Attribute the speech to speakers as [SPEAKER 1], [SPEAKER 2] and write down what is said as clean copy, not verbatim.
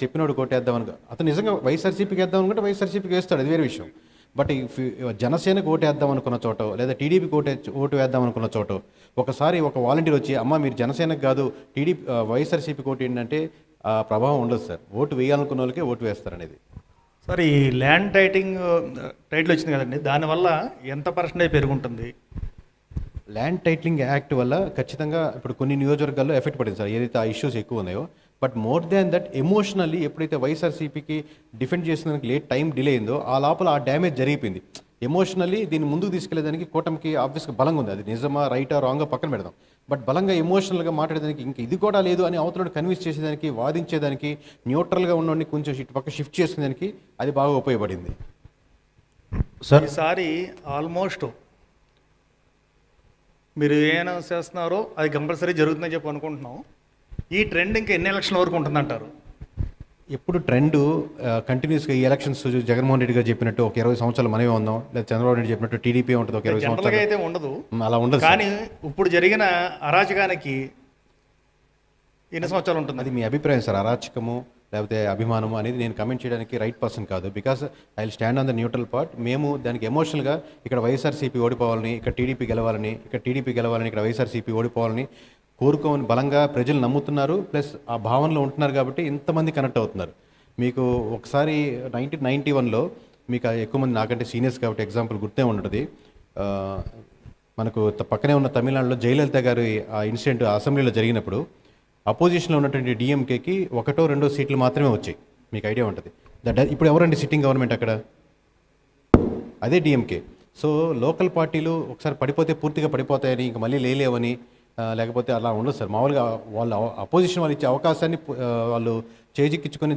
[SPEAKER 1] చెప్పినోడు కోటేద్దాం అనుకో, అతను నిజంగా వైఎస్ఆర్సీపీకి వేద్దాం అనుకుంటే వైఎస్ఆర్సీపీకి వేస్తాడు, అది వేరే విషయం. బట్ ఈ జనసేనకు ఓటు వేద్దాం అనుకున్న చోట, లేదా టీడీపీకి ఓటు వేద్దాం అనుకున్న చోట ఒకసారి ఒక వాలంటీర్ వచ్చి అమ్మ మీరు జనసేనకు కాదు టీడీపీ వైఎస్ఆర్సీపీకి ఓటు ఏంటంటే ఆ ప్రభావం ఉండదు సార్. ఓటు వేయాలనుకున్న వాళ్ళకే ఓటు వేస్తారనేది.
[SPEAKER 2] సార్ ఈ ల్యాండ్ టైటిల్ వచ్చింది కదండి, దానివల్ల ఎంత పర్సెంటేజ్ పెరుగుంటుంది?
[SPEAKER 1] ల్యాండ్ టైటిలింగ్ యాక్ట్ వల్ల ఖచ్చితంగా ఇప్పుడు కొన్ని నియోజకవర్గాల్లో ఎఫెక్ట్ పడింది సార్, ఏదైతే ఆ ఇష్యూస్ ఎక్కువ ఉన్నాయో. But more than that emotionally ఎప్పుడైతే వైఎస్ఆర్సీపీకి డిఫెండ్ చేసినందుకు లేట్ టైం డిలే అయిందో ఆ లోపల ఆ డ్యామేజ్ జరిగిపోయింది. ఎమోషనల్లీ దీన్ని ముందుకు తీసుకెళ్లేదానికి కూటమికి ఆబ్వియస్గా బలంగా ఉంది. అది నిజమా రైటా రాంగా పక్కన పెడదాం. బట్ బలంగా ఎమోషనల్గా మాట్లాడేదానికి ఇంకా ఇది కూడా లేదు అని అవతలను కన్విన్స్ చేసేదానికి, వాదించేదానికి, న్యూట్రల్గా ఉన్నవాడిని కొంచెం ఇటు పక్క షిఫ్ట్ చేసేదానికి అది బాగా ఉపయోగపడింది
[SPEAKER 2] సార్. ఈసారి ఆల్మోస్ట్ మీరు ఏ అనౌన్స్ చేస్తున్నారో అది కంపల్సరీ జరుగుతుందని చెప్పి అనుకుంటున్నాం. ఈ ట్రెండ్ ఇంకా ఎన్ని ఎలక్షన్ వరకు ఉంటుందంటారు?
[SPEAKER 1] ఎప్పుడు ట్రెండ్ కంటిన్యూస్గా ఈ ఎలక్షన్స్ జగన్మోహన్ రెడ్డి గారు చెప్పినట్టు ఒక 20 సంవత్సరాలు మనమే ఉందాం, లేదా చంద్రబాబు నాయుడు చెప్పినట్టు టీడీపీ ఉంటుంది ఒక 20 సంవత్సరాలు
[SPEAKER 2] అయితే ఉండదు,
[SPEAKER 1] అలా ఉండదు.
[SPEAKER 2] కానీ ఇప్పుడు జరిగిన అరాచకానికి ఎన్ని సంవత్సరాలు ఉంటుంది?
[SPEAKER 1] అది మీ అభిప్రాయం సార్. అరాచకము లేకపోతే అభిమానము అనేది నేను కమెంట్ చేయడానికి రైట్ పర్సన్ కాదు. Because I will stand on the neutral part. మేము దానికి ఎమోషనల్గా ఇక్కడ వైఎస్ఆర్సీపీ ఓడిపోవాలని, ఇక్కడ టీడీపీ గెలవాలని, ఇక్కడ వైఎస్ఆర్సీపీ ఓడిపోవాలని కోరుకోని బలంగా ప్రజలు నమ్ముతున్నారు. ప్లస్ ఆ భావనలో ఉంటున్నారు కాబట్టి ఇంతమంది కనెక్ట్ అవుతున్నారు. మీకు ఒకసారి 1991లో మీకు ఎక్కువ మంది నాకంటే సీనియర్స్ కాబట్టి ఎగ్జాంపుల్ గుర్తే ఉంటుంది. మనకు పక్కనే ఉన్న తమిళనాడులో జయలలిత గారు ఆ ఇన్సిడెంట్ అసెంబ్లీలో జరిగినప్పుడు అపోజిషన్లో ఉన్నటువంటి డిఎంకేకి 1-2 సీట్లు మాత్రమే వచ్చాయి. మీకు ఐడియా ఉంటుంది. ఇప్పుడు ఎవరండి సిట్టింగ్ గవర్నమెంట్ అక్కడ? అదే డిఎంకే. సో లోకల్ పార్టీలు ఒకసారి పడిపోతే పూర్తిగా పడిపోతాయని, ఇంక మళ్ళీ లేలేవని, లేకపోతే అలా ఉండదు సార్. మామూలుగా వాళ్ళు అపోజిషన్ వాళ్ళు ఇచ్చే అవకాశాన్ని వాళ్ళు చేజిక్కించుకొని